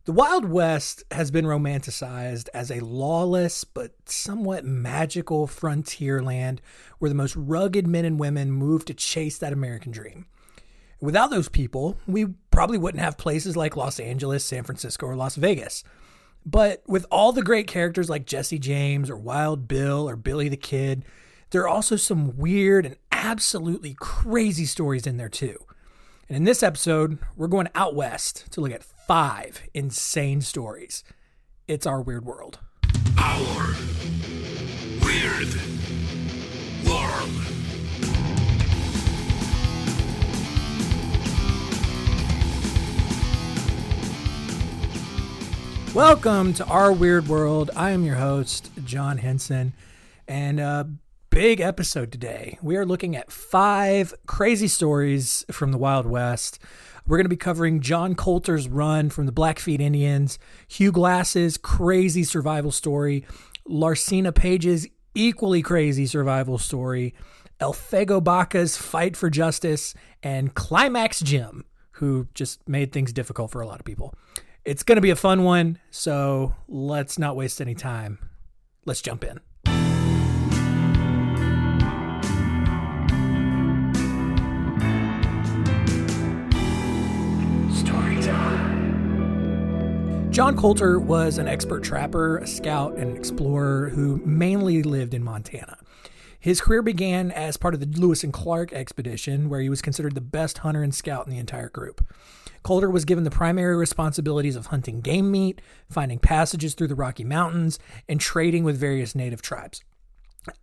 The Wild West has been romanticized as a lawless but somewhat magical frontier land where the most rugged men and women move to chase that American dream. Without those people, we probably wouldn't have places like Los Angeles, San Francisco, or Las Vegas. But with all the great characters like Jesse James or Wild Bill or Billy the Kid, there are also some weird and absolutely crazy stories in there too. And in this episode, we're going out west to look at 5 insane stories. It's Our Weird World. Our Weird World. Welcome to Our Weird World. I am your host, John Henson, and a big episode today. We are looking at 5 crazy stories from the Wild West. We're going to be covering John Colter's run from the Blackfeet Indians, Hugh Glass's crazy survival story, Larsina Page's equally crazy survival story, El Fego Baca's fight for justice, and Climax Jim, who just made things difficult for a lot of people. It's going to be a fun one, so let's not waste any time. Let's jump in. John Colter was an expert trapper, a scout, and an explorer who mainly lived in Montana. His career began as part of the Lewis and Clark expedition, where he was considered the best hunter and scout in the entire group. Colter was given the primary responsibilities of hunting game meat, finding passages through the Rocky Mountains, and trading with various native tribes.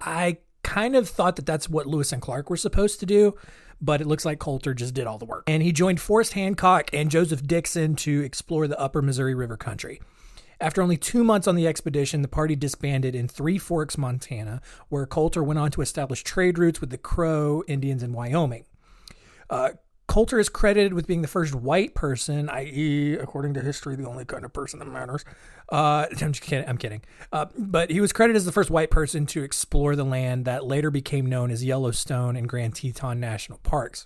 I kind of thought that that's what Lewis and Clark were supposed to do, but it looks like Colter just did all the work. And he joined Forrest Hancock and Joseph Dixon to explore the upper Missouri River country. After only 2 months on the expedition, the party disbanded in Three Forks, Montana, where Colter went on to establish trade routes with the Crow Indians in Wyoming. Colter is credited with being the first white person, i.e., according to history, the only kind of person that matters. I'm kidding. But he was credited as the first white person to explore the land that later became known as Yellowstone and Grand Teton National Parks.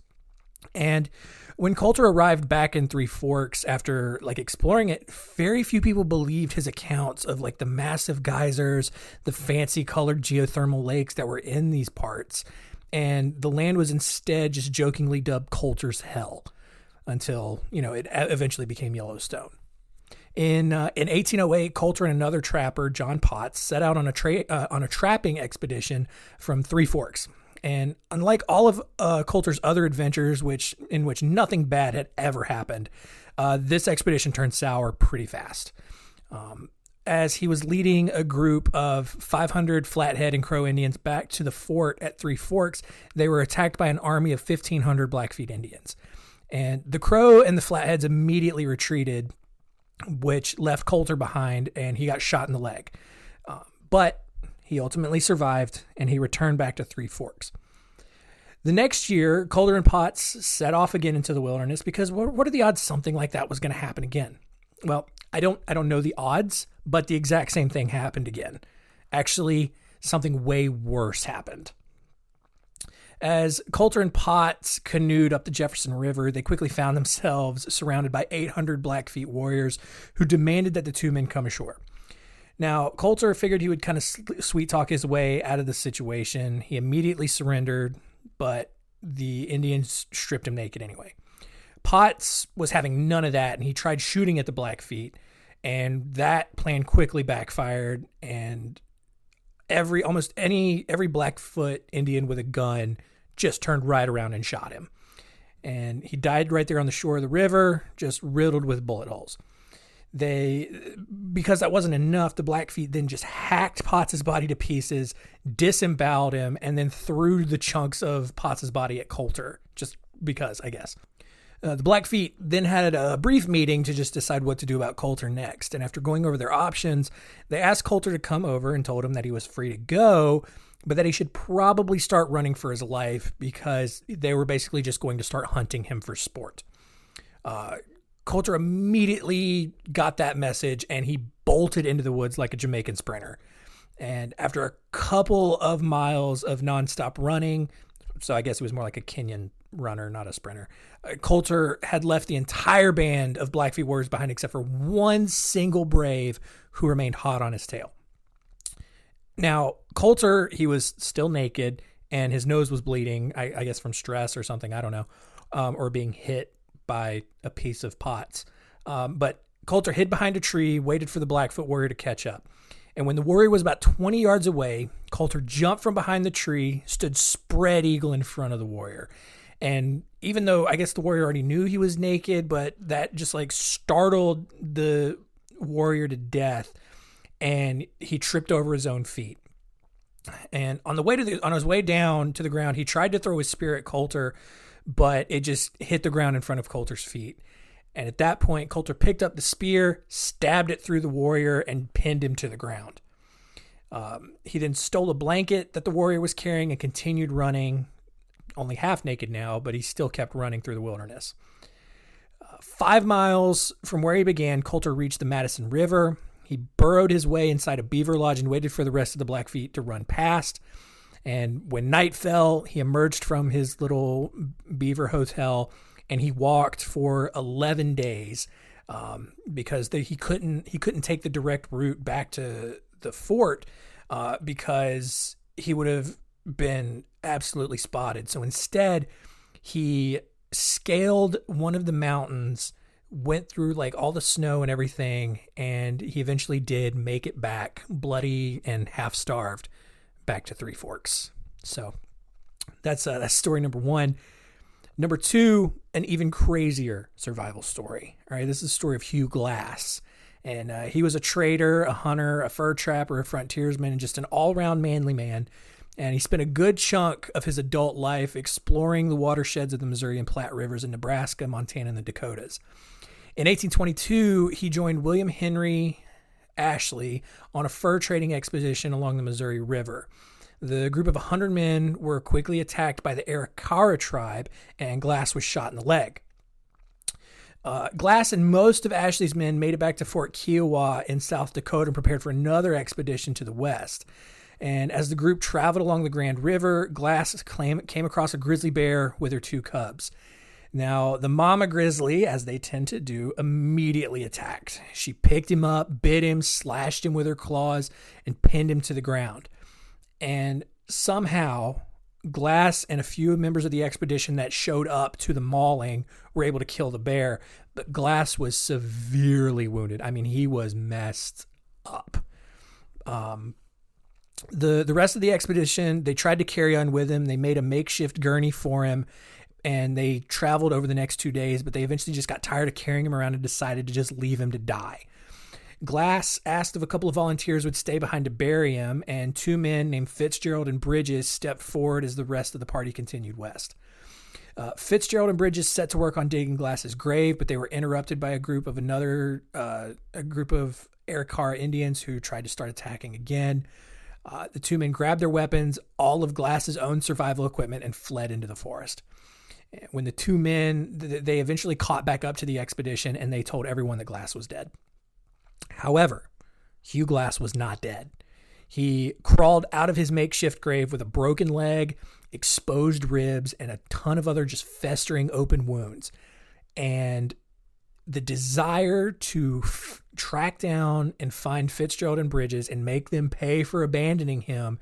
And when Colter arrived back in Three Forks after exploring it, very few people believed his accounts of the massive geysers, the fancy colored geothermal lakes that were in these parts. And the land was instead just jokingly dubbed Colter's Hell until, it eventually became Yellowstone. In 1808, Colter and another trapper, John Potts, set out on a trapping expedition from Three Forks. And unlike all of Colter's other adventures, in which nothing bad had ever happened, this expedition turned sour pretty fast. As he was leading a group of 500 Flathead and Crow Indians back to the fort at Three Forks, they were attacked by an army of 1,500 Blackfeet Indians. And the Crow and the Flatheads immediately retreated, which left Colter behind, and he got shot in the leg. But he ultimately survived, and he returned back to Three Forks. The next year, Colter and Potts set off again into the wilderness because what are the odds something like that was going to happen again? Well, I don't know the odds, but the exact same thing happened again. Actually, something way worse happened. As Colter and Potts canoed up the Jefferson River, they quickly found themselves surrounded by 800 Blackfeet warriors who demanded that the two men come ashore. Now, Colter figured he would kind of sweet talk his way out of the situation. He immediately surrendered, but the Indians stripped him naked anyway. Potts was having none of that, and he tried shooting at the Blackfeet, and that plan quickly backfired, and every Blackfoot Indian with a gun just turned right around and shot him. And he died right there on the shore of the river, just riddled with bullet holes. Because that wasn't enough, the Blackfeet then just hacked Potts' body to pieces, disemboweled him, and then threw the chunks of Potts' body at Colter, just because, I guess. The Blackfeet then had a brief meeting to just decide what to do about Colter next. And after going over their options, they asked Colter to come over and told him that he was free to go, but that he should probably start running for his life because they were basically just going to start hunting him for sport. Colter immediately got that message and he bolted into the woods like a Jamaican sprinter. And after a couple of miles of nonstop running, so I guess it was more like a Kenyan runner, not a sprinter. Coulter had left the entire band of Blackfeet warriors behind except for one single brave who remained hot on his tail. Now, Coulter, he was still naked and his nose was bleeding, I guess from stress or something, I don't know, or being hit by a piece of pots. But Coulter hid behind a tree, waited for the Blackfoot warrior to catch up. And when the warrior was about 20 yards away, Coulter jumped from behind the tree, stood spread eagle in front of the warrior. And even though I guess the warrior already knew he was naked, but that just like startled the warrior to death, and he tripped over his own feet. And on his way down to the ground, he tried to throw his spear at Coulter, but it just hit the ground in front of Coulter's feet. And at that point, Coulter picked up the spear, stabbed it through the warrior, and pinned him to the ground. He then stole a blanket that the warrior was carrying and continued running, only half naked now, but he still kept running through the wilderness. 5 miles from where he began, Coulter reached the Madison River. He burrowed his way inside a beaver lodge and waited for the rest of the Blackfeet to run past. And when night fell, he emerged from his little beaver hotel and he walked for 11 days because he couldn't take the direct route back to the fort because he would have been absolutely spotted. So instead, he scaled one of the mountains, went through like all the snow and everything, and he eventually did make it back, bloody and half starved, back to Three Forks. So that's story number 1. Number 2, an even crazier survival story. All right, this is the story of Hugh Glass. And he was a trader, a hunter, a fur trapper, a frontiersman, and just an all-around manly man. And he spent a good chunk of his adult life exploring the watersheds of the Missouri and Platte Rivers in Nebraska, Montana, and the Dakotas. In 1822, he joined William Henry Ashley on a fur trading expedition along the Missouri River. The group of 100 men were quickly attacked by the Arikara tribe, and Glass was shot in the leg. Glass and most of Ashley's men made it back to Fort Kiowa in South Dakota and prepared for another expedition to the west. And as the group traveled along the Grand River, Glass came across a grizzly bear with her 2 cubs. Now, the mama grizzly, as they tend to do, immediately attacked. She picked him up, bit him, slashed him with her claws, and pinned him to the ground. And somehow, Glass and a few members of the expedition that showed up to the mauling were able to kill the bear, but Glass was severely wounded. I mean, he was messed up. The rest of the expedition, they tried to carry on with him. They made a makeshift gurney for him, and they traveled over the next 2 days, but they eventually just got tired of carrying him around and decided to just leave him to die. Glass asked if a couple of volunteers would stay behind to bury him, and 2 men named Fitzgerald and Bridges stepped forward as the rest of the party continued west. Fitzgerald and Bridges set to work on digging Glass's grave, but they were interrupted by a group of Arikara Indians who tried to start attacking again. The 2 men grabbed their weapons, all of Glass's own survival equipment, and fled into the forest. When the 2 men, they eventually caught back up to the expedition, and they told everyone that Glass was dead. However, Hugh Glass was not dead. He crawled out of his makeshift grave with a broken leg, exposed ribs, and a ton of other just festering open wounds. And the desire to track down and find Fitzgerald and Bridges and make them pay for abandoning him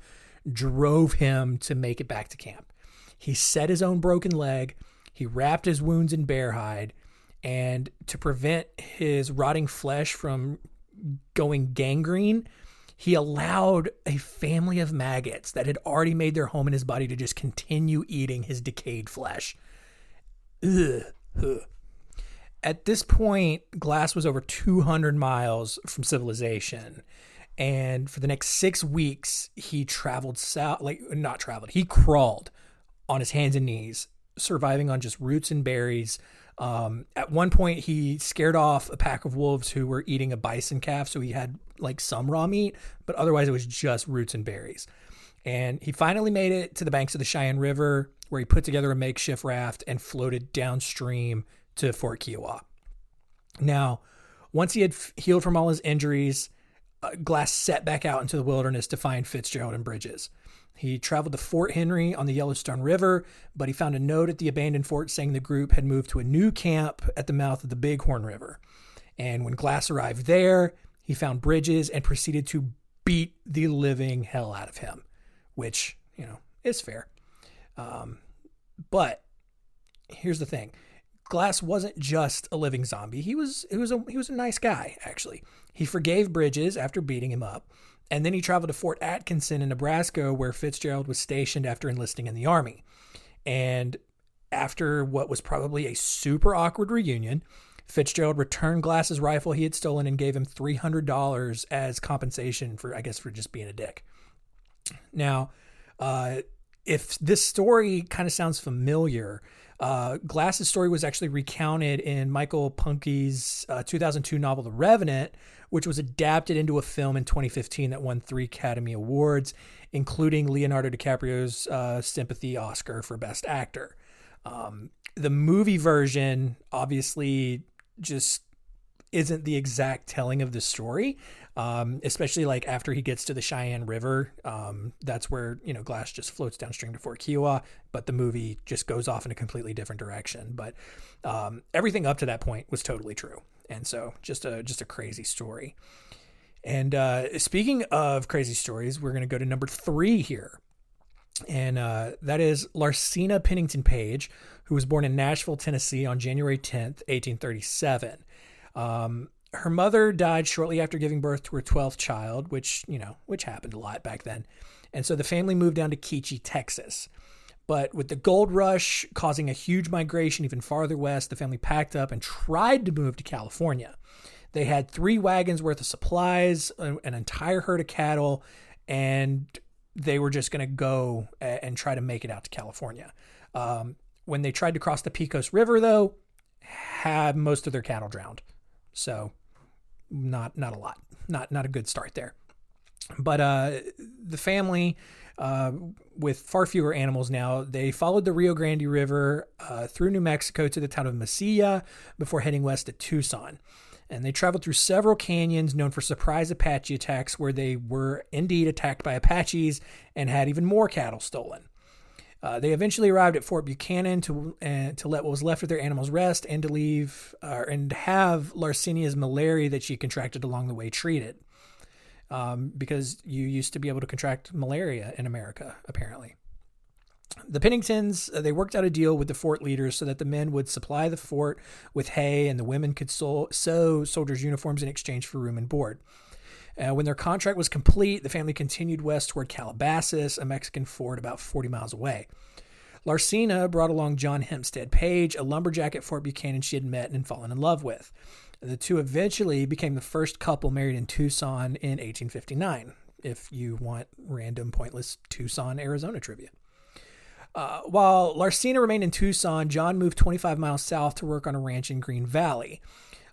drove him to make it back to camp. He set his own broken leg, he wrapped his wounds in bear hide, and to prevent his rotting flesh from going gangrene, he allowed a family of maggots that had already made their home in his body to just continue eating his decayed flesh. Ugh. At this point, Glass was over 200 miles from civilization. And for the next 6 weeks, he traveled south, he crawled on his hands and knees, surviving on just roots and berries. At one point, he scared off a pack of wolves who were eating a bison calf, so he had like some raw meat, but otherwise it was just roots and berries. And he finally made it to the banks of the Cheyenne River, where he put together a makeshift raft and floated downstream to Fort Kiowa. Now, once he had healed from all his injuries, Glass set back out into the wilderness to find Fitzgerald and Bridges. He traveled to Fort Henry on the Yellowstone River, but he found a note at the abandoned fort saying the group had moved to a new camp at the mouth of the Bighorn River. And when Glass arrived there, he found Bridges and proceeded to beat the living hell out of him, which, is fair. But here's the thing. Glass wasn't just a living zombie. He was a nice guy, actually. He forgave Bridges after beating him up. And then he traveled to Fort Atkinson in Nebraska, where Fitzgerald was stationed after enlisting in the Army. And after what was probably a super awkward reunion, Fitzgerald returned Glass's rifle he had stolen and gave him $300 as compensation for just being a dick. Now, if this story kind of sounds familiar, Glass's story was actually recounted in Michael Punke's 2002 novel, The Revenant, which was adapted into a film in 2015 that won 3 Academy Awards, including Leonardo DiCaprio's Sympathy Oscar for Best Actor. The movie version obviously just isn't the exact telling of the story, especially like after he gets to the Cheyenne River. That's where, Glass just floats downstream to Fort Kiowa, but the movie just goes off in a completely different direction. But everything up to that point was totally true. And so just a crazy story. And speaking of crazy stories, we're going to go to number 3 here. And that is Larsina Pennington Page, who was born in Nashville, Tennessee on January 10th, 1837. Her mother died shortly after giving birth to her 12th child, which happened a lot back then. And so the family moved down to Keechee, Texas. But with the gold rush causing a huge migration even farther west, the family packed up and tried to move to California. They had 3 wagons worth of supplies, an entire herd of cattle, and they were just going to go and try to make it out to California. When they tried to cross the Pecos River, though, had most of their cattle drowned. So not a lot, not a good start there. But the family, with far fewer animals now, they followed the Rio Grande River through New Mexico to the town of Mesilla before heading west to Tucson. And they traveled through several canyons known for surprise Apache attacks, where they were indeed attacked by Apaches and had even more cattle stolen. They eventually arrived at Fort Buchanan to let what was left of their animals rest and to leave and have Larsinia's malaria that she contracted along the way treated. Because you used to be able to contract malaria in America, apparently. The Penningtons, they worked out a deal with the fort leaders so that the men would supply the fort with hay and the women could sew soldiers' uniforms in exchange for room and board. When their contract was complete, the family continued west toward Calabasas, a Mexican fort about 40 miles away. Larsina brought along John Hempstead Page, a lumberjack at Fort Buchanan she had met and fallen in love with. The two eventually became the first couple married in Tucson in 1859, if you want random, pointless Tucson, Arizona trivia. While Larsina remained in Tucson, John moved 25 miles south to work on a ranch in Green Valley.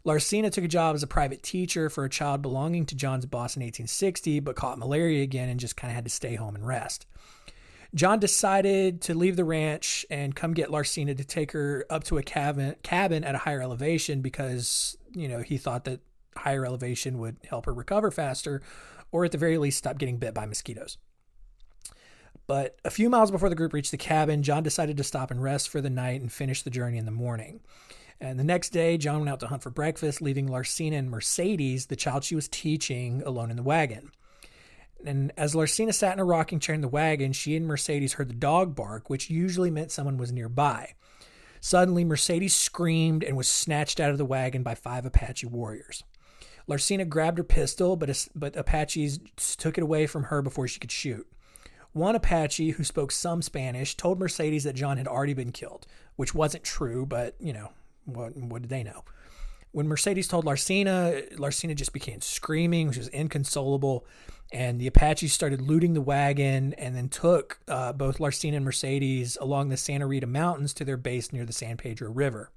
Larsina took a job as a private teacher for a child belonging to John's boss in 1860, but caught malaria again and just kind of had to stay home and rest. John decided to leave the ranch and come get Larsina to take her up to a cabin at a higher elevation because, he thought that higher elevation would help her recover faster, or at the very least stop getting bit by mosquitoes. But a few miles before the group reached the cabin, John decided to stop and rest for the night and finish the journey in the morning. And the next day, John went out to hunt for breakfast, leaving Larsina and Mercedes, the child she was teaching, alone in the wagon. And as Larsina sat in a rocking chair in the wagon, she and Mercedes heard the dog bark, which usually meant someone was nearby. Suddenly, Mercedes screamed and was snatched out of the wagon by 5 Apache warriors. Larsina grabbed her pistol, but Apaches took it away from her before she could shoot. One Apache, who spoke some Spanish, told Mercedes that John had already been killed, which wasn't true, but, what did they know? When Mercedes told Larsina just began screaming. She was inconsolable, and the Apaches started looting the wagon and then took both Larsina and Mercedes along the Santa Rita Mountains to their base near the San Pedro River.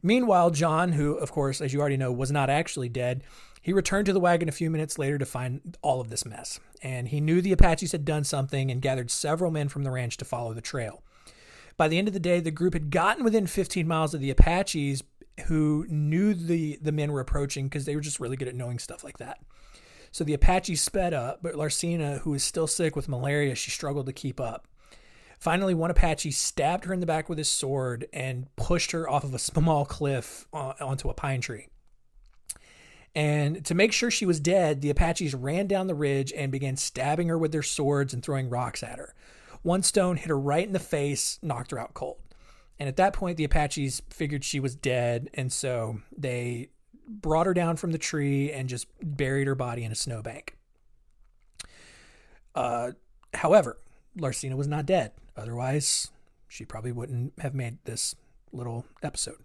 Meanwhile, John, who, of course, as you already know, was not actually dead, he returned to the wagon a few minutes later to find all of this mess. And he knew the Apaches had done something and gathered several men from the ranch to follow the trail. By the end of the day, the group had gotten within 15 miles of the Apaches, who knew the men were approaching because they were just really good at knowing stuff like that. So the Apaches sped up, but Larsina, who was still sick with malaria, she struggled to keep up. Finally, one Apache stabbed her in the back with his sword and pushed her off of a small cliff onto a pine tree. And to make sure she was dead, the Apaches ran down the ridge and began stabbing her with their swords and throwing rocks at her. One stone hit her right in the face, knocked her out cold. And at that point, the Apaches figured she was dead, and so they brought her down from the tree and just buried her body in a snowbank. However, Larsina was not dead. Otherwise, she probably wouldn't have made this little episode.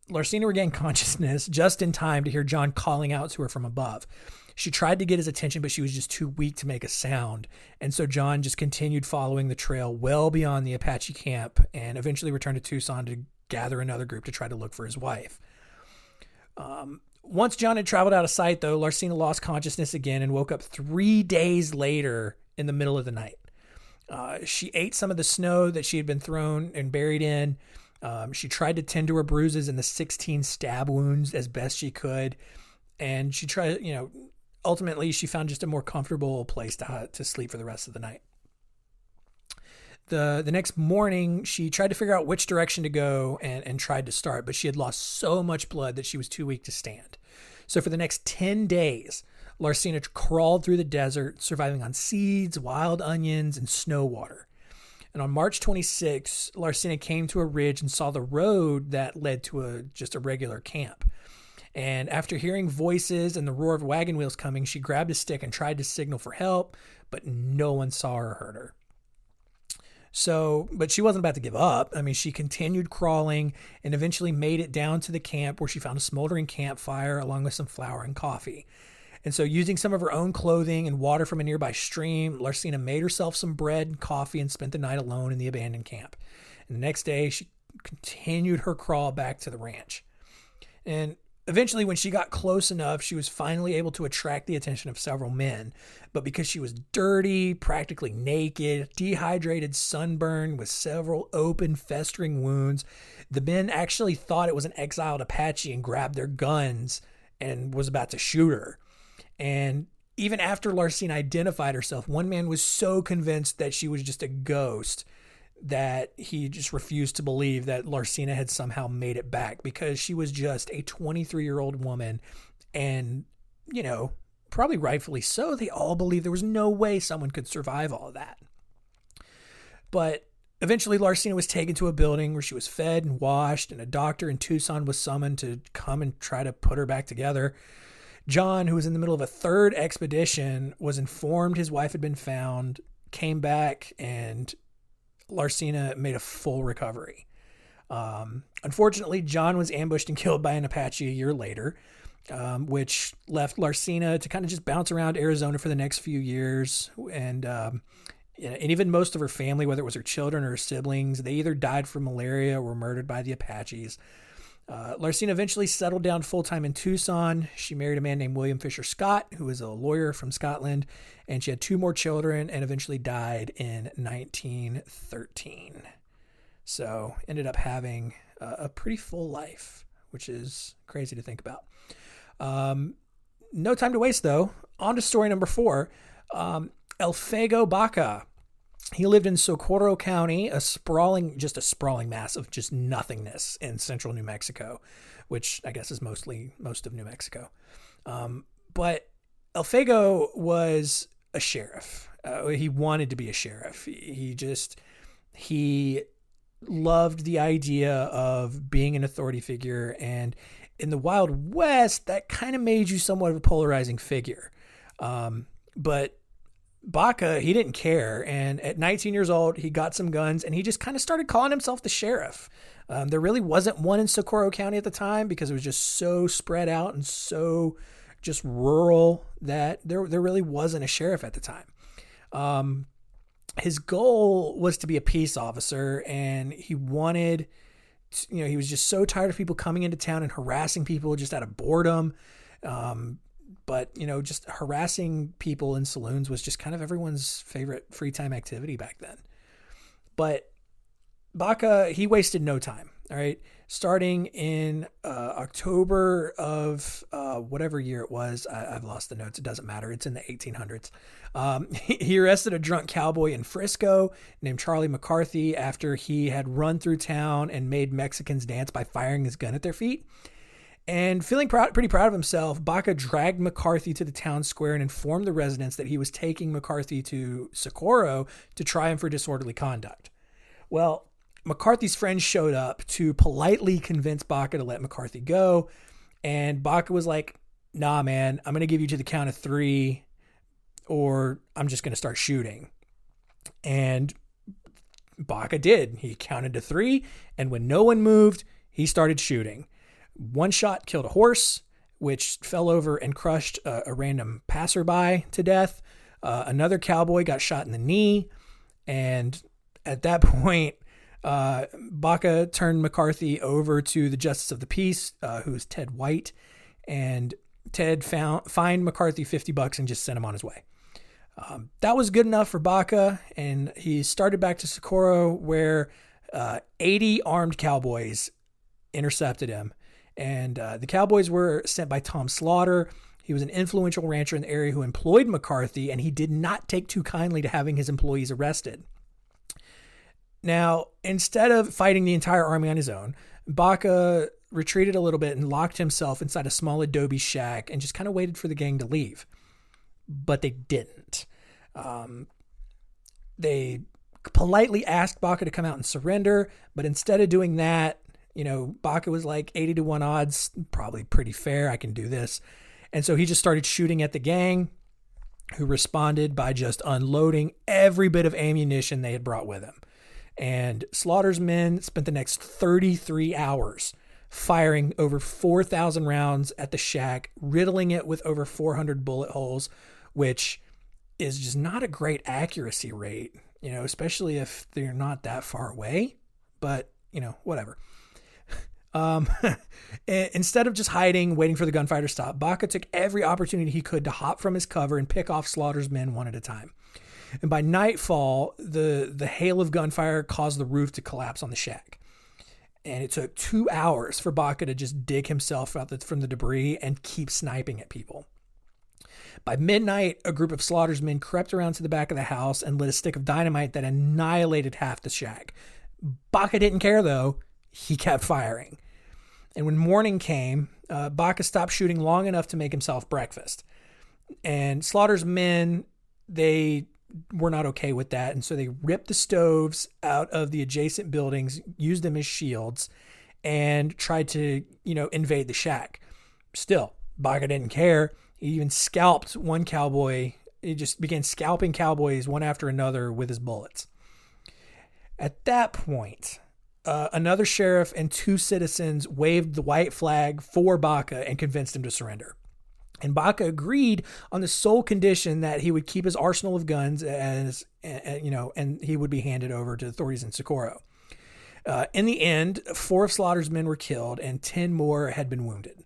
Larsina regained consciousness just in time to hear John calling out to her from above. She tried to get his attention, but she was just too weak to make a sound. And so John just continued following the trail well beyond the Apache camp and eventually returned to Tucson to gather another group to try to look for his wife. Once John had traveled out of sight, though, Larsina lost consciousness again and woke up 3 days later in the middle of the night. She ate some of the snow that she had been thrown and buried in. She tried to tend to her bruises and the 16 stab wounds as best she could. And she tried, ultimately she found just a more comfortable place to sleep for the rest of the night. The next morning, she tried to figure out which direction to go and tried to start, but she had lost so much blood that she was too weak to stand. So for the next 10 days, Larsina crawled through the desert, surviving on seeds, wild onions, and snow water. And on March 26, Larsina came to a ridge and saw the road that led to just a regular camp. And after hearing voices and the roar of wagon wheels coming, she grabbed a stick and tried to signal for help, but no one saw or heard her. So, but she wasn't about to give up. I mean, she continued crawling and eventually made it down to the camp where she found a smoldering campfire along with some flour and coffee. And so using some of her own clothing and water from a nearby stream, Larsina made herself some bread and coffee and spent the night alone in the abandoned camp. And the next day, she continued her crawl back to the ranch. And eventually, when she got close enough, she was finally able to attract the attention of several men. But because she was dirty, practically naked, dehydrated, sunburned, with several open, festering wounds, the men actually thought it was an exiled Apache and grabbed their guns and was about to shoot her. And even after Larsina identified herself, one man was so convinced that she was just a ghost that he just refused to believe that Larsina had somehow made it back, because she was just a 23-year-old woman. And, probably rightfully so, they all believed there was no way someone could survive all of that. But eventually Larsina was taken to a building where she was fed and washed, and a doctor in Tucson was summoned to come and try to put her back together. John, who was in the middle of a third expedition, was informed his wife had been found, came back, and Larsina made a full recovery. Unfortunately, John was ambushed and killed by an Apache a year later, which left Larsina to kind of just bounce around Arizona for the next few years. And even most of her family, whether it was her children or her siblings, they either died from malaria or were murdered by the Apaches. Larsina eventually settled down full-time in Tucson. She married a man named William Fisher Scott, who was a lawyer from Scotland, and she had 2 more children and eventually died in 1913. So ended up having a pretty full life, which is crazy to think about. No time to waste, though. On to story number 4. Elfego Baca. He lived in Socorro County, a sprawling mass of just nothingness in central New Mexico, which I guess is most of New Mexico. But Elfego was a sheriff. He wanted to be a sheriff. He loved the idea of being an authority figure. And in the Wild West, that kind of made you somewhat of a polarizing figure. But Baca, he didn't care. And at 19 years old, he got some guns and he just kind of started calling himself the sheriff. There really wasn't one in Socorro County at the time because it was just so spread out and so just rural that there really wasn't a sheriff at the time. His goal was to be a peace officer, and he wanted to, he was just so tired of people coming into town and harassing people just out of boredom. But, just harassing people in saloons was just kind of everyone's favorite free time activity back then. But Baca, he wasted no time. All right. Starting in October of whatever year it was. I've lost the notes. It doesn't matter. It's in the 1800s. He arrested a drunk cowboy in Frisco named Charlie McCarthy after he had run through town and made Mexicans dance by firing his gun at their feet. And feeling pretty proud of himself, Baca dragged McCarthy to the town square and informed the residents that he was taking McCarthy to Socorro to try him for disorderly conduct. Well, McCarthy's friends showed up to politely convince Baca to let McCarthy go. And Baca was like, nah, man, I'm going to give you to the count of 3 or I'm just going to start shooting. And Baca did. He counted to 3. And when no one moved, he started shooting. One shot killed a horse, which fell over and crushed a random passerby to death. Another cowboy got shot in the knee. And at that point, Baca turned McCarthy over to the Justice of the Peace, who's Ted White. And Ted fined McCarthy $50 and just sent him on his way. That was good enough for Baca. And he started back to Socorro, where 80 armed cowboys intercepted him. And the Cowboys were sent by Tom Slaughter. He was an influential rancher in the area who employed McCarthy, and he did not take too kindly to having his employees arrested. Now, instead of fighting the entire army on his own, Baca retreated a little bit and locked himself inside a small adobe shack and just kind of waited for the gang to leave. But they didn't. They politely asked Baca to come out and surrender, but instead of doing that, Baca was like 80 to 1 odds, probably pretty fair. I can do this. And so he just started shooting at the gang, who responded by just unloading every bit of ammunition they had brought with him. And Slaughter's men spent the next 33 hours firing over 4,000 rounds at the shack, riddling it with over 400 bullet holes, which is just not a great accuracy rate, especially if they're not that far away. But, whatever. Instead of just hiding, waiting for the gunfire to stop, Baca took every opportunity he could to hop from his cover and pick off Slaughter's men one at a time. And by nightfall, the hail of gunfire caused the roof to collapse on the shack. And it took 2 hours for Baca to just dig himself out from the debris and keep sniping at people. By midnight, a group of Slaughter's men crept around to the back of the house and lit a stick of dynamite that annihilated half the shack. Baca didn't care, though. He kept firing. And when morning came, Baca stopped shooting long enough to make himself breakfast. And Slaughter's men, they were not okay with that. And so they ripped the stoves out of the adjacent buildings, used them as shields, and tried to, invade the shack. Still, Baca didn't care. He even scalped one cowboy. He just began scalping cowboys one after another with his bullets. At that point, another sheriff and 2 citizens waved the white flag for Baca and convinced him to surrender. And Baca agreed on the sole condition that he would keep his arsenal of guns and he would be handed over to authorities in Socorro. In the end, 4 of Slaughter's men were killed and 10 more had been wounded.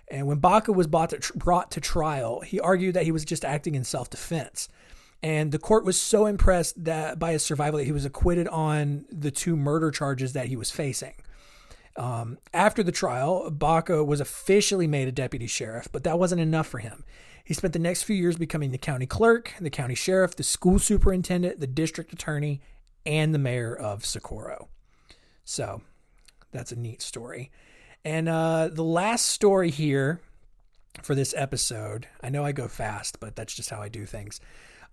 And when Baca was brought to trial, he argued that he was just acting in self-defense. And the court was so impressed by his survival that he was acquitted on the 2 murder charges that he was facing. After the trial, Baca was officially made a deputy sheriff, but that wasn't enough for him. He spent the next few years becoming the county clerk, the county sheriff, the school superintendent, the district attorney, and the mayor of Socorro. So that's a neat story. And the last story here for this episode, I know I go fast, but that's just how I do things,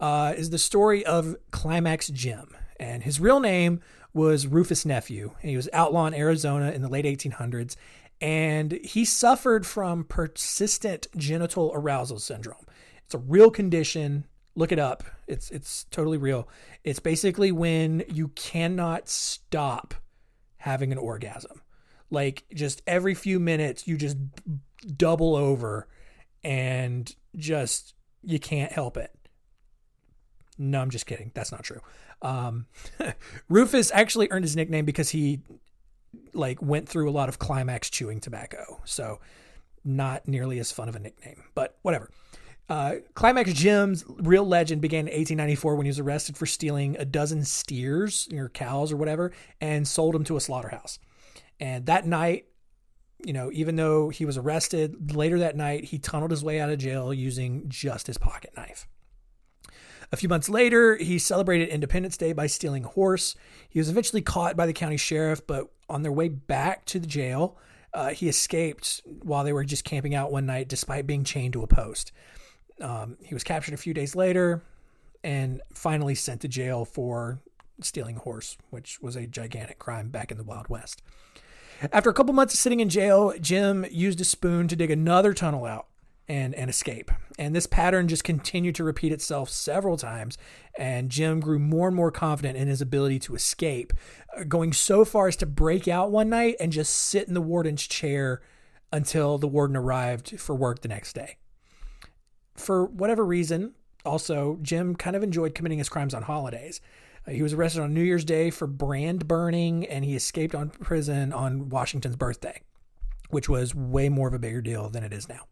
is the story of Climax Jim. And his real name was Rufus Nephew. And he was outlaw in Arizona in the late 1800s. And he suffered from persistent genital arousal syndrome. It's a real condition. Look it up. It's totally real. It's basically when you cannot stop having an orgasm. Like, just every few minutes, you just double over and just, you can't help it. No, I'm just kidding. That's not true. Rufus actually earned his nickname because he went through a lot of Climax chewing tobacco. So not nearly as fun of a nickname, but whatever. Climax Jim's real legend began in 1894 when he was arrested for stealing a dozen steers or cows or whatever and sold them to a slaughterhouse. And that night, even though he was arrested, later that night, he tunneled his way out of jail using just his pocket knife. A few months later, he celebrated Independence Day by stealing a horse. He was eventually caught by the county sheriff, but on their way back to the jail, he escaped while they were just camping out one night despite being chained to a post. He was captured a few days later and finally sent to jail for stealing a horse, which was a gigantic crime back in the Wild West. After a couple months of sitting in jail, Jim used a spoon to dig another tunnel out and escape. And this pattern just continued to repeat itself several times. And Jim grew more and more confident in his ability to escape, going so far as to break out one night and just sit in the warden's chair until the warden arrived for work the next day. For whatever reason, also, Jim kind of enjoyed committing his crimes on holidays. He was arrested on New Year's Day for brand burning, and he escaped on prison on Washington's birthday, which was way more of a bigger deal than it is now.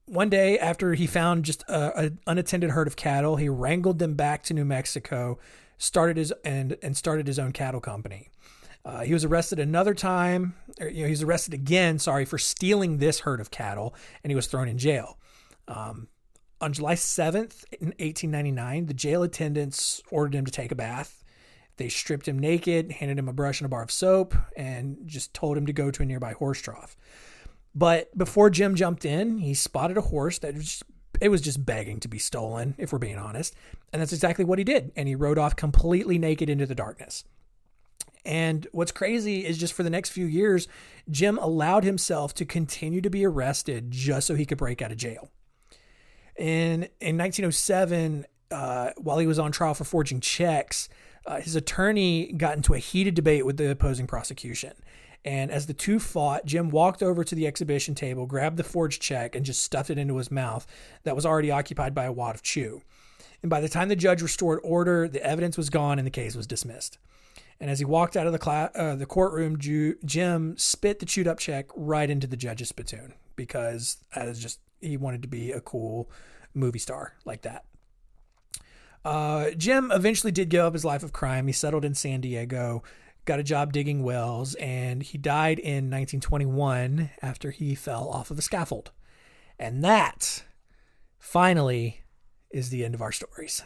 One day after he found just an unattended herd of cattle, he wrangled them back to New Mexico, started his own cattle company. He was arrested another time, he was arrested again, for stealing this herd of cattle, and he was thrown in jail. On July 7th, in 1899, the jail attendants ordered him to take a bath. They stripped him naked, handed him a brush and a bar of soap, and just told him to go to a nearby horse trough. But before Jim jumped in, he spotted a horse that was just begging to be stolen, if we're being honest. And that's exactly what he did. And he rode off completely naked into the darkness. And what's crazy is just for the next few years, Jim allowed himself to continue to be arrested just so he could break out of jail. In 1907, while he was on trial for forging checks, his attorney got into a heated debate with the opposing prosecution. And as the two fought, Jim walked over to the exhibition table, grabbed the forged check, and just stuffed it into his mouth that was already occupied by a wad of chew. And by the time the judge restored order, the evidence was gone and the case was dismissed. And as he walked out of the courtroom, Jim spit the chewed up check right into the judge's spittoon because he wanted to be a cool movie star like that. Jim eventually did give up his life of crime. He settled in San Diego, got a job digging wells, and he died in 1921 after he fell off of a scaffold. And that, finally, is the end of our stories.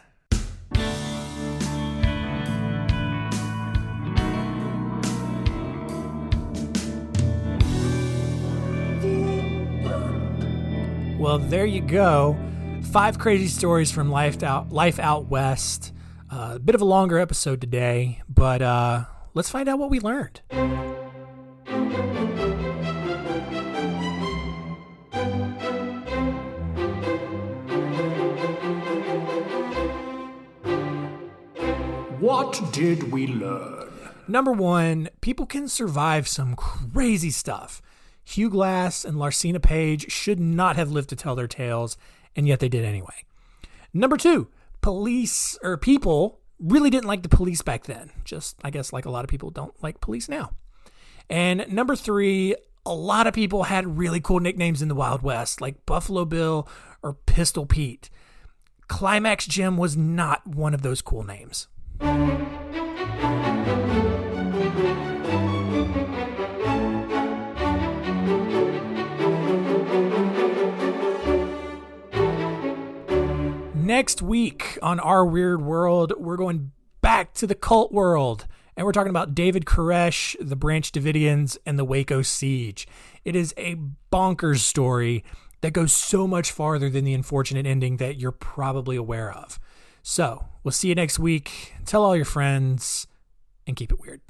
Well, there you go. 5 crazy stories from life out west. A bit of a longer episode today, but let's find out what we learned. What did we learn? Number 1, people can survive some crazy stuff. Hugh Glass and Larsina Page should not have lived to tell their tales, and yet they did anyway. Number 2, people really didn't like the police back then. Just, I guess, like a lot of people don't like police now. And number 3, a lot of people had really cool nicknames in the Wild West, like Buffalo Bill or Pistol Pete. Climax Jim was not one of those cool names. Next week on Our Weird World, we're going back to the cult world, and we're talking about David Koresh, the Branch Davidians, and the Waco Siege. It is a bonkers story that goes so much farther than the unfortunate ending that you're probably aware of. So, we'll see you next week. Tell all your friends, and keep it weird.